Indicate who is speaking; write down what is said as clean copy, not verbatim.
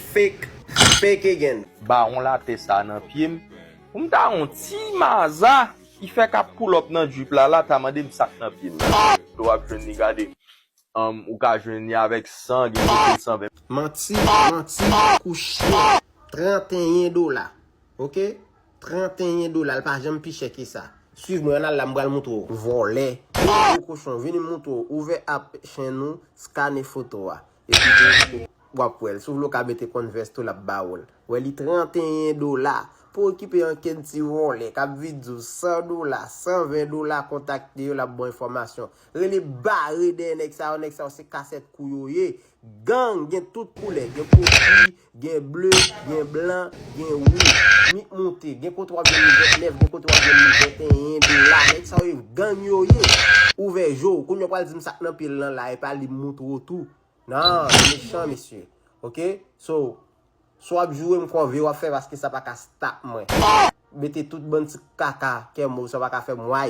Speaker 1: Fake again.
Speaker 2: Ba on la te sa nan pied. M'ta on ti maza. Il fait ka pull up nan drip la ta mande m sak nan pied. To wap jwen ni gade. Ou ka jwen ni avec 100 gen 120.
Speaker 1: Menti, couché. $31. OK? $31. Par jamais pi checker ça. Suive-moi là, m'bral montrer. Voler. Cochon, venez montrer. Ouvert app chez nous, scanner photo. Et puis, wapwel. Souv lo ka mette Converse to la baoul. Ou li $31. Pour équiper un kenti voler. Kap vidéo $100, $120. Contacter yo la bonne information. Rele barre de nek sa c'est cassette kouyoye. Gang, gen tout couleur. Gen coquille, gen bleu, gen blanc, gen rouge. Mi monté. Gen kote 3,29, gen kote 3,21 $. Nek sa yo gang yo ye. Ouvert jour. Koun yo pal di sak nan pile lan la. E pa li montre tout. Non, méchant, monsieur. OK? So, soit jouer m'konve ou faire parce que ça pas qu'à stop moi. Mettez toute bonne caca, que moi ça pas qu'à faire moi.